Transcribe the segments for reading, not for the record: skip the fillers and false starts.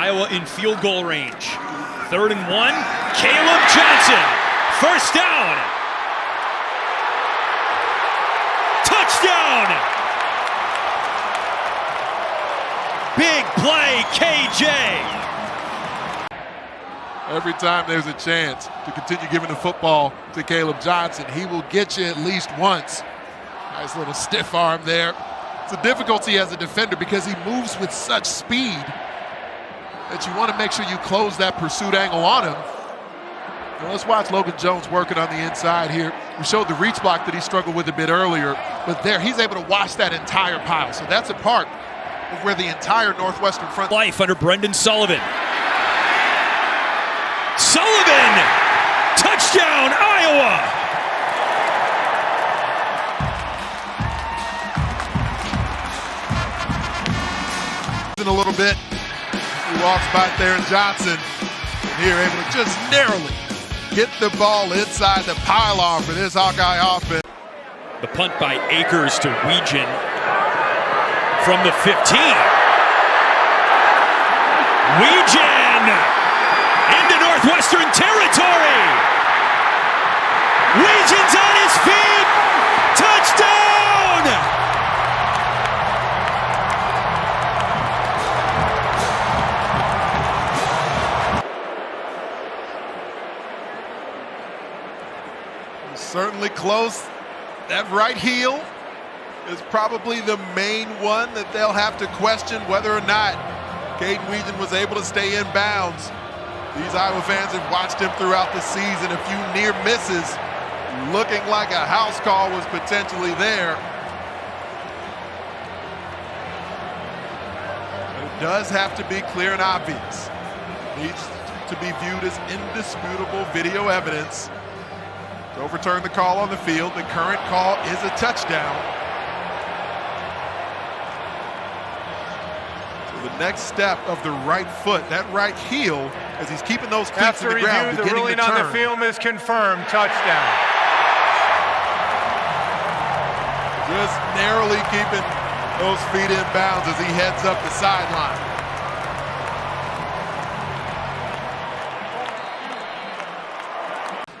Iowa in field goal range. 3rd and 1. Caleb Johnson. First down. Touchdown. Big play, KJ. Every time there's a chance to continue giving the football to Caleb Johnson, he will get you at least once. Nice little stiff arm there. It's a difficulty as a defender because he moves with such speed that you want to make sure you close that pursuit angle on him. Now let's watch Logan Jones working on the inside here. We showed the reach block that he struggled with a bit earlier, but there he's able to wash that entire pile. So that's a part of where the entire Northwestern front life under Brendan Sullivan. Sullivan! Touchdown, Iowa! In a little bit, he walks back there, and Johnson here able to just narrowly get the ball inside the pylon for this Hawkeye offense. The punt by Akers to Weegan from the 15. Weegan into Northwestern territory. Weegan's on his feet. Touchdown! Certainly close. That right heel is probably the main one that they'll have to question whether or not Caden Weegan was able to stay in bounds. These Iowa fans have watched him throughout the season. A few near misses, looking like a house call was potentially there. But it does have to be clear and obvious. It needs to be viewed as indisputable video evidence to overturn the call on the field. The current call is a touchdown. So the next step of the right foot, that right heel, as he's keeping those cleats to the ground, the ruling on the film is confirmed. Touchdown. Just narrowly keeping those feet in bounds as he heads up the sideline.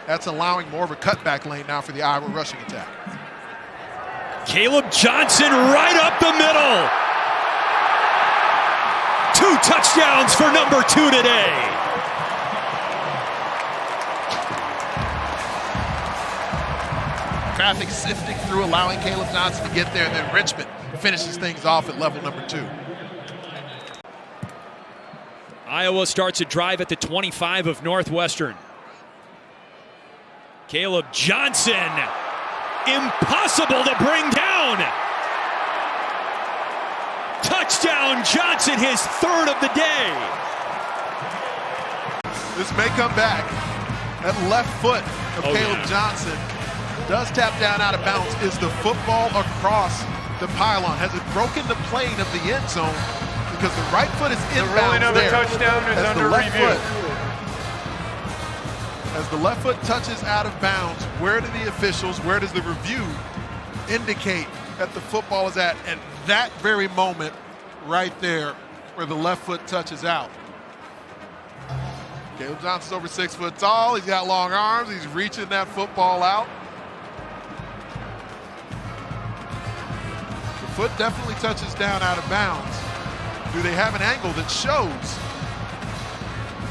That's allowing more of a cutback lane now for the Iowa rushing attack. Caleb Johnson right up the middle. 2 touchdowns for number 2 today. Traffic sifting through, allowing Caleb Johnson to get there, and then Richmond finishes things off at level number 2. Iowa starts a drive at the 25 of Northwestern. Caleb Johnson, impossible to bring down. Touchdown Johnson, his 3rd of the day. This may come back. That left foot of Caleb Johnson does tap down out of bounds. Is the football across the pylon? Has it broken the plane of the end zone? Because the right foot is inbounds. The ruling of the touchdown is under review. As the left foot touches out of bounds, where do the officials, where does the review indicate that the football is at that very moment right there where the left foot touches out? Caleb Johnson's over 6 foot tall. He's got long arms. He's reaching that football out. The foot definitely touches down out of bounds. Do they have an angle that shows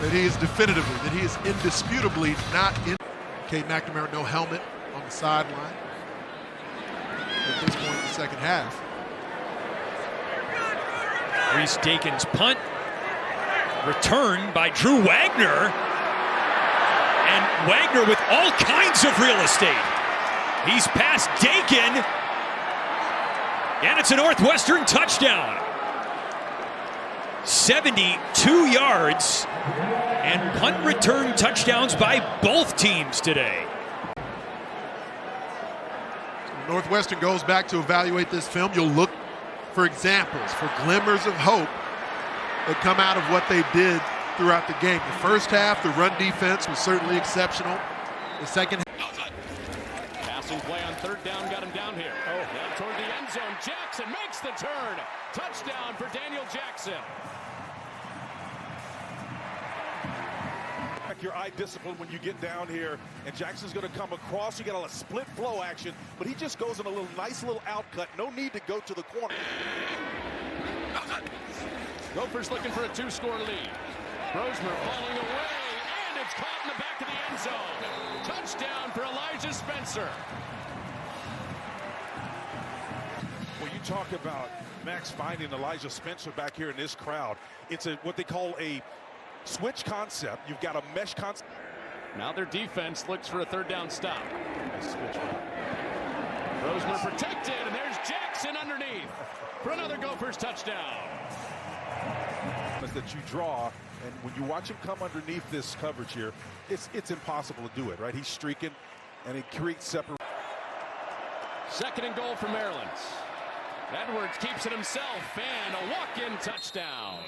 that he is definitively, that he is indisputably not in? Cade McNamara, no helmet on the sideline at this point in the second half. Reese Dakin's punt. Return by Drew Wagner. And Wagner with all kinds of real estate. He's past Dakin. And it's a Northwestern touchdown. 72 yards. And punt return touchdowns by both teams today. So Northwestern goes back to evaluate this film. You'll look for examples, for glimmers of hope that come out of what they did throughout the game. The first half, the run defense was certainly exceptional. The second half. Passing play on 3rd down got him down here. Down toward the end zone. Jackson makes the turn. Touchdown for Daniel Jackson. check your eye discipline when you get down here. And Jackson's going to come across. You got a split flow action, but he just goes in a nice little outcut. No need to go to the corner. Gophers looking for a 2-score lead. Brosmer falling away, and it's caught in the back of the end zone. Touchdown for Elijah Spencer. Well, you talk about Max finding Elijah Spencer back here in this crowd. It's what they call a switch concept. You've got a mesh concept. Now their defense looks for a 3rd down stop. Brosmer protected, and there's Jackson underneath for another Gophers touchdown. That you draw, and when you watch him come underneath this coverage here, it's impossible to do it, right? He's streaking, and it creates separate. 2nd and goal for Maryland. Edwards keeps it himself, and a walk-in touchdown.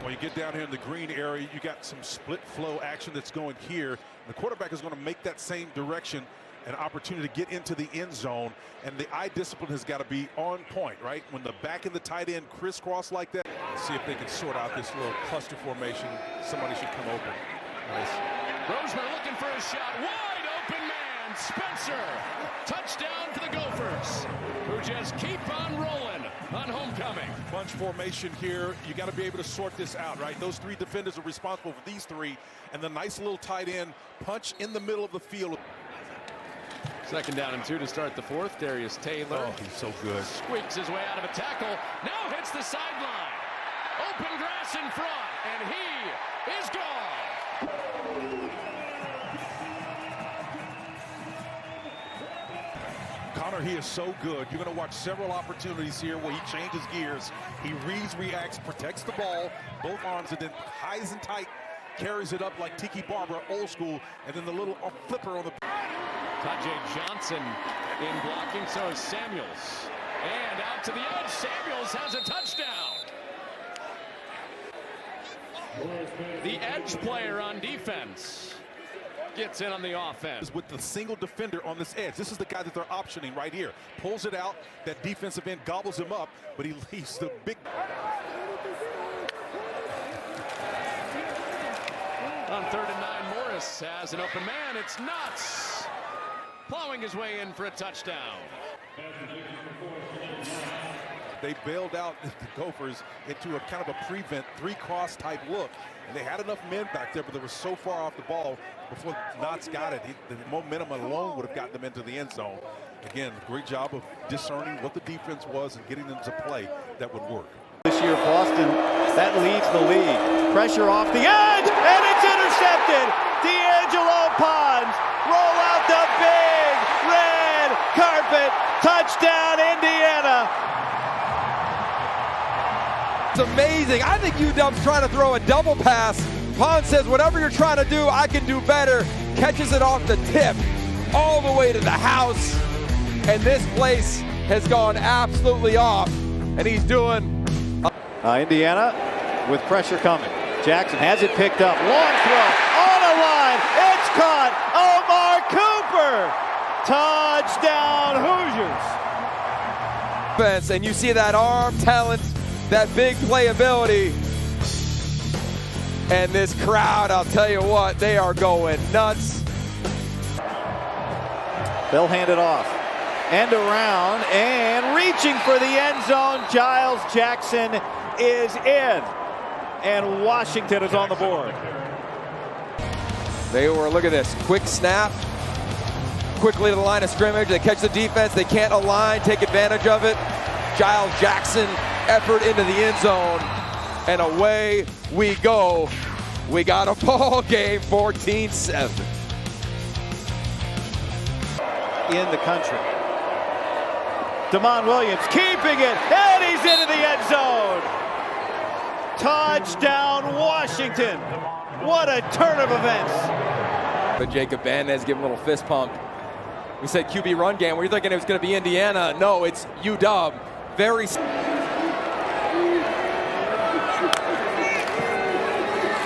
When you get down here in the green area, you got some split flow action that's going here. The quarterback is going to make that same direction, an opportunity to get into the end zone, and the eye discipline has got to be on point, right? When the back and the tight end crisscross like that. Let's see if they can sort out this little cluster formation. Somebody should come open. Nice. Brosmer looking for a shot. Wide open man, Spencer. Touchdown for the Gophers, who just keep on rolling on homecoming. Bunch formation here. You got to be able to sort this out, right? Those 3 defenders are responsible for these 3, and the nice little tight end punch in the middle of the field. 2nd down and 2 to start the 4th. Darius Taylor. Oh, he's so good. Squeaks his way out of a tackle. Now hits the sideline. Open grass in front, and he is gone. Connor, he is so good. You're going to watch several opportunities here where he changes gears. He reads, reacts, protects the ball, both arms, and then highs and tight, carries it up like Tiki Barber, old school, and then the little flipper on the. Tajay Johnson in blocking, so is Samuels. And out to the edge, Samuels has a touchdown. The edge player on defense gets in on the offense. With the single defender on this edge. This is the guy that they're optioning right here. Pulls it out, that defensive end gobbles him up, but he leaves the big. On 3rd and 9, Morris has an open man. It's Nuts. Plowing his way in for a touchdown. They bailed out the Gophers into a kind of a prevent 3-cross type look. And they had enough men back there, but they were so far off the ball before Knotts got it. The momentum alone would have gotten them into the end zone. Again, great job of discerning what the defense was and getting them to play that would work. This year, Boston, that leads the league. Pressure off the edge, and it's intercepted. D'Angelo Pons, roll out the big red carpet. Touchdown, Indiana. It's amazing. I think UW's trying to throw a double pass. Pons says, whatever you're trying to do, I can do better. Catches it off the tip all the way to the house. And this place has gone absolutely off. And he's doing... Indiana with pressure coming. Jackson has it picked up. Long throw on a line. It's caught. Omar Cooper. Touchdown, Hoosiers. And you see that arm talent, that big playability. And this crowd, I'll tell you what, they are going nuts. They'll hand it off. End around and reaching for the end zone. Giles Jackson is in. And Washington is on the board. They were, look at this, quick snap. Quickly to the line of scrimmage. They catch the defense. They can't align, take advantage of it. Giles Jackson, effort into the end zone. And away we go. We got a ball game, 14-7. In the country. Damon Williams keeping it, and he's into the end zone. Touchdown, Washington. What a turn of events. But Jacob Banez give him a little fist pump. We said QB run game. Were you thinking it was going to be Indiana? No, it's UW. Very...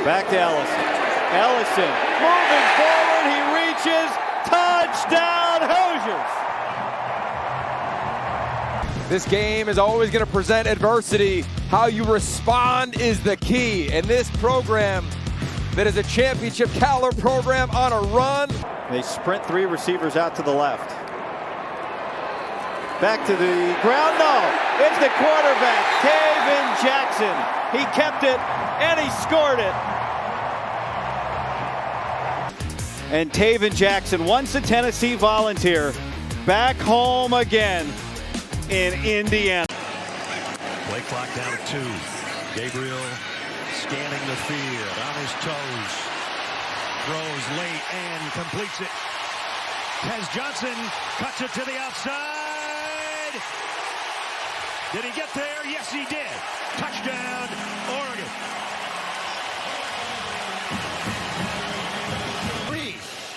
Back to Ellison. Ellison moving forward. He reaches. Touchdown, Hoosiers. This game is always going to present adversity. How you respond is the key. And this program that is a championship caliber program on a run. They sprint 3 receivers out to the left. Back to the ground. No, it's the quarterback, Taven Jackson. He kept it and he scored it. And Taven Jackson, once a Tennessee Volunteer, back home again in Indiana. Play clock down to 2. Gabriel scanning the field, on his toes. Throws late and completes it. Tez Johnson cuts it to the outside. Did he get there? Yes, he did. Touchdown, Oregon.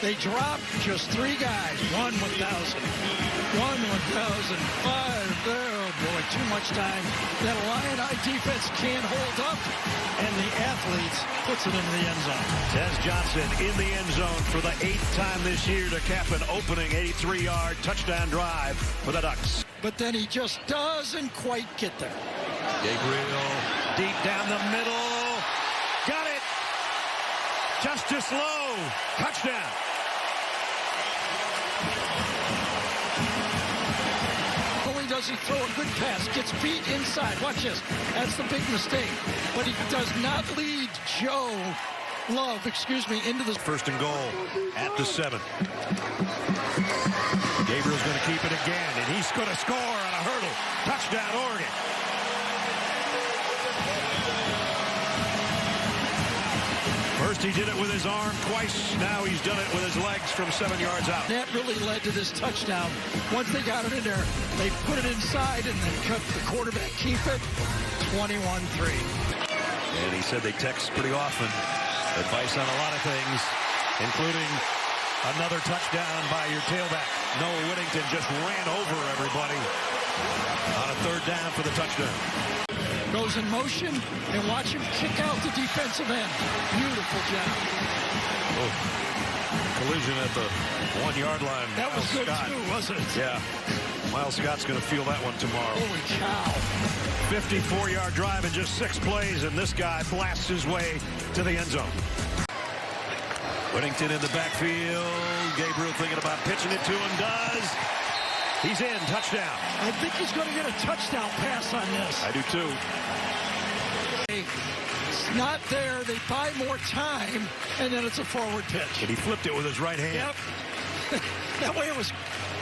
They dropped just 3 guys. 1 1,000. 1 1,005. Oh boy, too much time. That Illini defense can't hold up. And the athletes puts it into the end zone. Tez Johnson in the end zone for the 8th time this year to cap an opening 83-yard touchdown drive for the Ducks. But then he just doesn't quite get there. Gabriel deep down the middle. Got it. Justice Lowe. Touchdown. Does he throw a good pass, gets beat inside. Watch this. That's the big mistake. But he does not lead Joe Love, into the 1st and goal at the 7. Gabriel's going to keep it again, and he's going to score on a hurdle. Touchdown, Oregon. First he did it with his arm twice. Now he's done it with his legs from 7 yards out. That really led to this touchdown. Once they got it in there, they put it inside and then cut the quarterback keep it. 21-3. And he said they text pretty often. Advice on a lot of things, including another touchdown by your tailback. Noah Whittington just ran over everybody on a 3rd down for the touchdown. Goes in motion, and watch him kick out the defensive end. Beautiful job. Oh, collision at the 1-yard line. That was good Scott. too, wasn't it? Yeah. Miles Scott's going to feel that one tomorrow. Holy cow. 54-yard drive in just 6 plays, and this guy blasts his way to the end zone. Whittington in the backfield. Gabriel thinking about pitching it to him. Does. He's in. Touchdown. I think he's going to get a touchdown pass on this. I do too. It's not there. They buy more time, and then it's a forward pitch. And he flipped it with his right hand. Yep. That way it was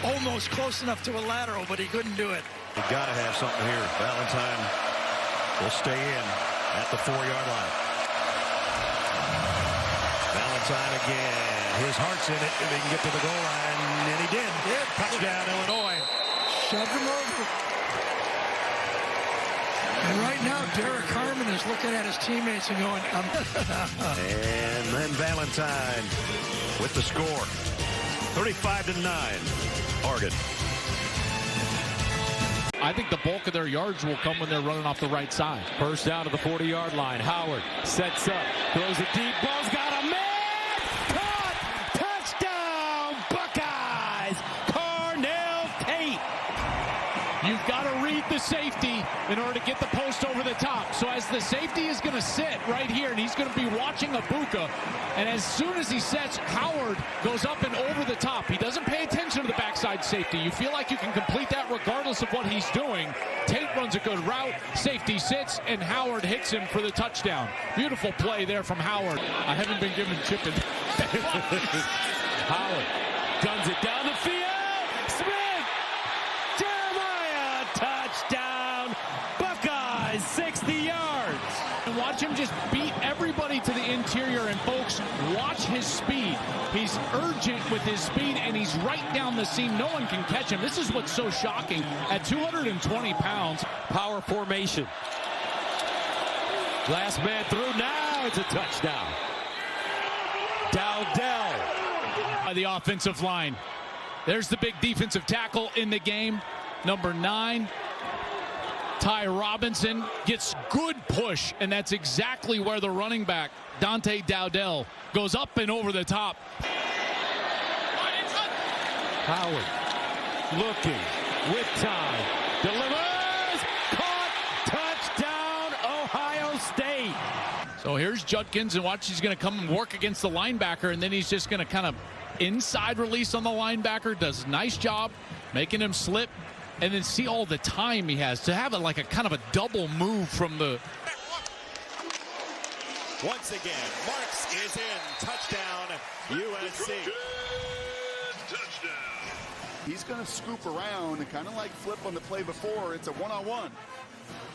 almost close enough to a lateral, but he couldn't do it. You got to have something here. Valentine will stay in at the 4-yard line. Valentine again. His heart's in it if he can get to the goal line, and he did. Touchdown, Illinois. Shoved him over. And right now, Derek Harmon is looking at his teammates and going, And then Valentine with the score. 35-9, Oregon. I think the bulk of their yards will come when they're running off the right side. First down to the 40-yard line. Howard sets up, throws a deep ball's got a man. Caught! Touchdown, Buckeyes! Cornell Tate. You've got to read the safety in order to get the post over the top. So as the safety is going to sit right here, and he's going to be watching Abuka, and as soon as he sets, Howard goes up and over the top. He doesn't pay attention to the backside safety. You feel like you can complete that regardless of what he's doing. Tate runs a good route, safety sits, and Howard hits him for the touchdown. Beautiful play there from Howard. I haven't been given chipping. Howard guns it down the field. Smith! Jeremiah! Touchdown! Buckeyes, 60 yards. And watch him just beat everybody to the interior. And folks, watch his speed. He's urgent with his speed, and he's right down the seam. No one can catch him. This is what's so shocking. At 220 pounds, power formation. Last man through. Now it's a touchdown. Dowdell by the offensive line. There's the big defensive tackle in the game. Number 9. Ty Robinson gets good push, and that's exactly where the running back, Dante Dowdell, goes up and over the top. Howard looking with time. delivers, caught, touchdown, Ohio State. So here's Judkins, and watch, he's going to come and work against the linebacker, and then he's just going to kind of inside release on the linebacker. Does a nice job making him slip, and then see all the time he has to have like a kind of a double move from the. Once again, Marks is in. Touchdown, USC. He's going to scoop around and kind of like flip on the play before. It's a one-on-one.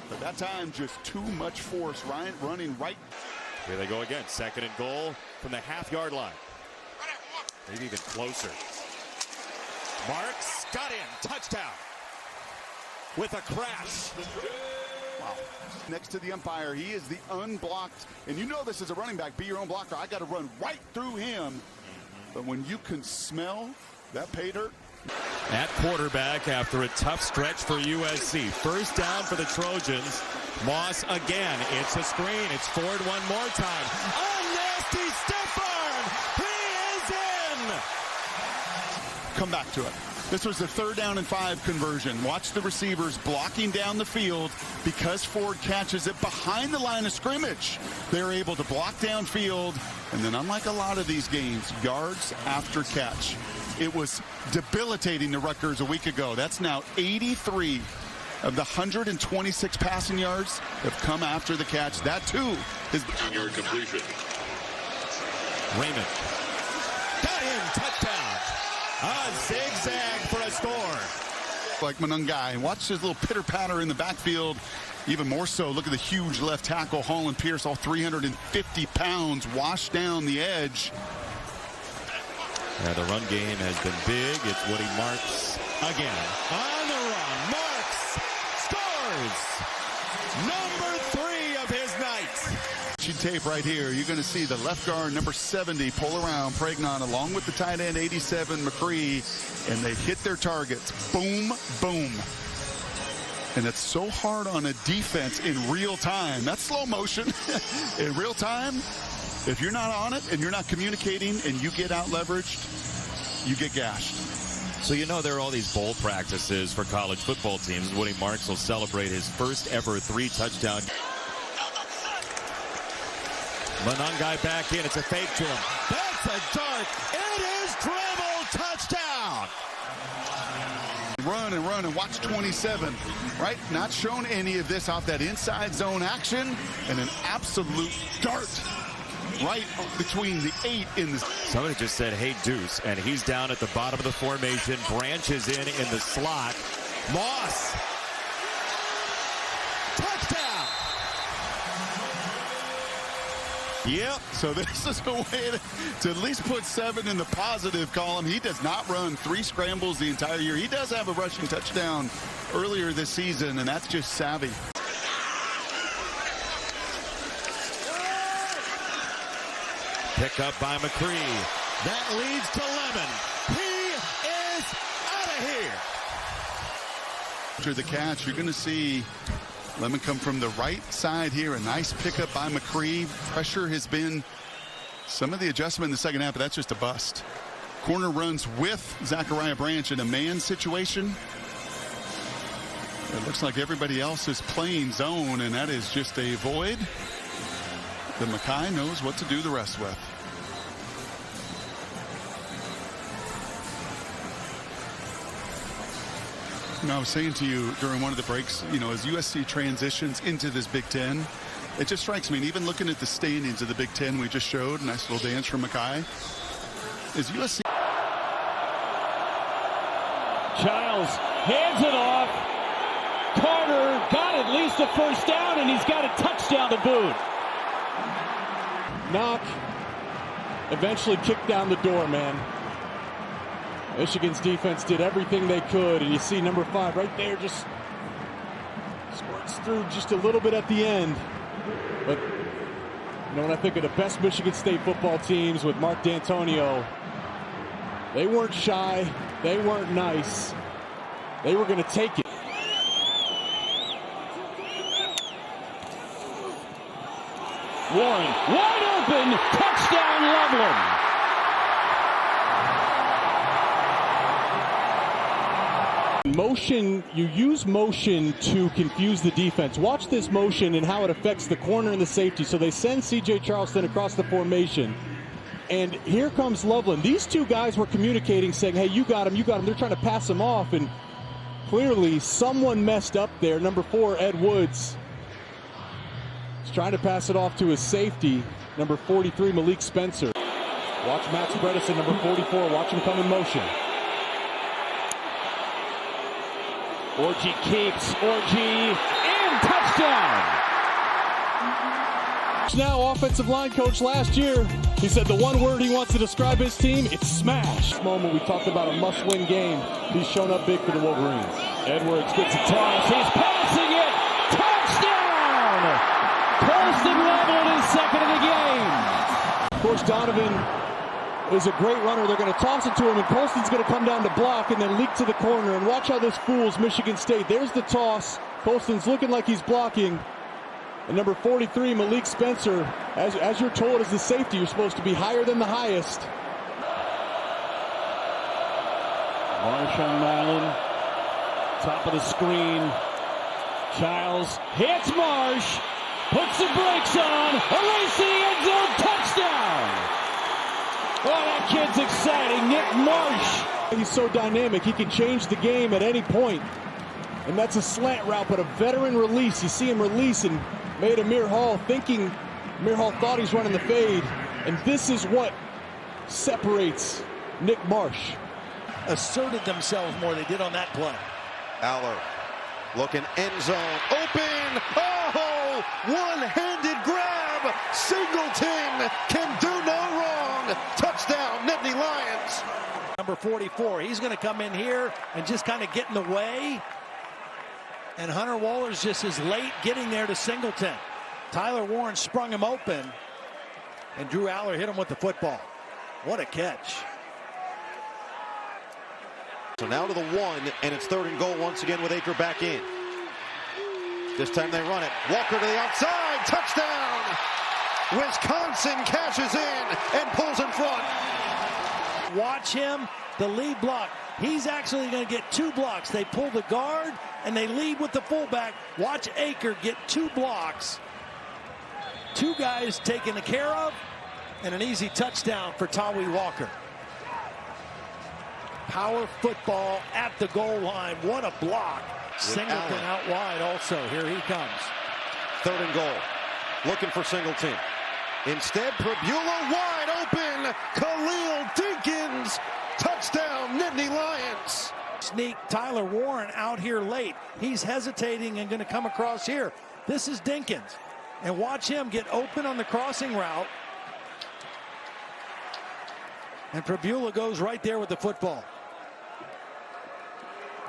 But that time, just too much force. Ryan running right. Here they go again. 2nd and goal from the half-yard line. Maybe even closer. Marks got in. Touchdown. With a crash. Wow. Next to the umpire, he is the unblocked. And you know this is a running back. Be your own blocker. I got to run right through him. But when you can smell that pay dirt. At quarterback after a tough stretch for USC. First down for the Trojans. Moss again. It's a screen. It's forward one more time. A nasty stiff arm. He is in. Come back to it. This was the 3rd down and 5 conversion. Watch the receivers blocking down the field because Ford catches it behind the line of scrimmage. They're able to block downfield, and then unlike a lot of these games, yards after catch. It was debilitating to Rutgers a week ago. That's now 83 of the 126 passing yards have come after the catch. That too is 15-yard completion. Raymond. Got in. Touchdown. A zigzag for a score. Like Monungai. Watch his little pitter-patter in the backfield. Even more so, look at the huge left tackle, Holland Pierce, all 350 pounds, washed down the edge. The run game has been big. It's Woody Marks again. On the run, Marks scores! Number 3 of his night. Tape right here. You're going to see the left guard, number 70, pull around Pregnon along with the tight end, 87, McCree, and they hit their targets. Boom, boom. And it's so hard on a defense in real time. That's slow motion. In real time, if you're not on it and you're not communicating and you get out leveraged, you get gashed. So you know there are all these bowl practices for college football teams. Woody Marks will celebrate his first ever 3-touchdown. Monungai back in. It's a fake to him. That's a dart. It is dribbled. Touchdown. Run and run and watch 27. Right? Not shown any of this off that inside zone action. And an absolute dart right between the 8 in the. Somebody just said, hey, Deuce. And he's down at the bottom of the formation. Branches in the slot. Moss. Touchdown. Yep, so this is a way to at least put 7 in the positive column. He does not run 3 scrambles the entire year. He does have a rushing touchdown earlier this season, and that's just savvy. Pick up by McCree. That leads to Lemon. He is out of here. After the catch, you're going to see Lemon come from the right side here. A nice pickup by McCree. Pressure has been some of the adjustment in the second half, but that's just a bust. Corner runs with Zachariah Branch in a man situation. It looks like everybody else is playing zone, and that is just a void that Mackay knows what to do the rest with. You know, I was saying to you during one of the breaks, you know, as USC transitions into this Big Ten, it just strikes me, and even looking at the standings of the Big Ten we just showed, nice little dance from Mackay, is USC. Childs hands it off. Carter got at least a first down, and he's got a touchdown to boot. Knock eventually kicked down the door, man. Michigan's defense did everything they could, and you see number 5 right there just squirts through just a little bit at the end. But you know, when I think of the best Michigan State football teams with Mark D'Antonio, they weren't shy, they weren't nice, they were going to take it. Warren, wide open, touchdown Loveland. motion, you use motion to confuse the defense. Watch this motion and how it affects the corner and the safety. So they send C.J. Charleston across the formation. And here comes Loveland. These two guys were communicating, saying, hey, you got him, you got him. They're trying to pass him off. And clearly someone messed up there. Number 4, Ed Woods, is trying to pass it off to his safety, number 43, Malik Spencer. Watch Max Bredesen, number 44. Watch him come in motion. Orji keeps. Orji in. Touchdown. Now offensive line coach last year, he said the one word he wants to describe his team, it's smash. This moment we talked about a must-win game. He's shown up big for the Wolverines. Edwards gets a toss. He's passing it. Touchdown. Colston leveled his second of the game. Of course, Donovan is a great runner. They're going to toss it to him, and Colston's going to come down to block and then leak to the corner. And watch how this fools Michigan State. There's the toss. Colston's looking like he's blocking. And number 43, Malik Spencer, as you're told as the safety, you're supposed to be higher than the highest. Marsh on Allen. Top of the screen. Childs hits Marsh. Puts the brakes on. A race to the end zone. Touchdown. Oh, that kid's exciting. Nick Marsh. He's so dynamic. He can change the game at any point. And that's a slant route, but a veteran release. You see him release and made Amir Hall thinking Amir Hall thought he's running the fade. And this is what separates Nick Marsh. Asserted themselves more they did on that play. Aller looking end zone. Open. Oh, one-handed grab. Singleton can do no wrong. Touchdown, Nittany Lions. Number 44, he's going to come in here and just kind of get in the way. And Hunter Waller's just as late getting there to Singleton. Tyler Warren sprung him open, and Drew Aller hit him with the football. What a catch. So now to the 1, and it's 3rd and goal once again with Aker back in. This time they run it. Walker to the outside. Touchdown. Wisconsin cashes in and pulls in front. Watch him, the lead block. He's actually going to get 2 blocks. They pull the guard, and they lead with the fullback. Watch Aker get 2 blocks. 2 guys taken care of, and an easy touchdown for Tawi Walker. Power football at the goal line. What a block. Singleton out wide also. Here he comes. 3rd and goal. Looking for Singleton. Instead, Prabula wide open. Khalil Dinkins. Touchdown, Nittany Lions. Sneak Tyler Warren out here late. He's hesitating and going to come across here. This is Dinkins. And watch him get open on the crossing route. And Prabula goes right there with the football.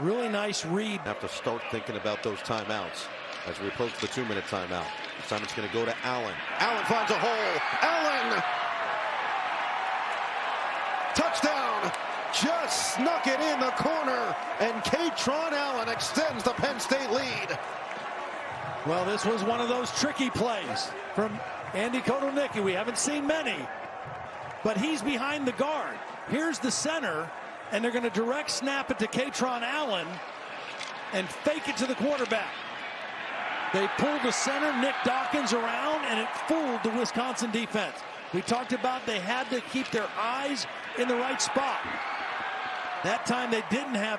Really nice read. Have to start thinking about those timeouts as we approach the 2-minute timeout. Simon's going to go to Allen. Allen finds a hole. Allen! Touchdown! Just snuck it in the corner, and Katron Allen extends the Penn State lead. Well, this was one of those tricky plays from Andy Kotelnicki. We haven't seen many, but he's behind the guard. Here's the center, and they're going to direct snap it to Katron Allen and fake it to the quarterback. They pulled the center, Nick Dawkins, around, and it fooled the Wisconsin defense. We talked about they had to keep their eyes in the right spot. That time they didn't have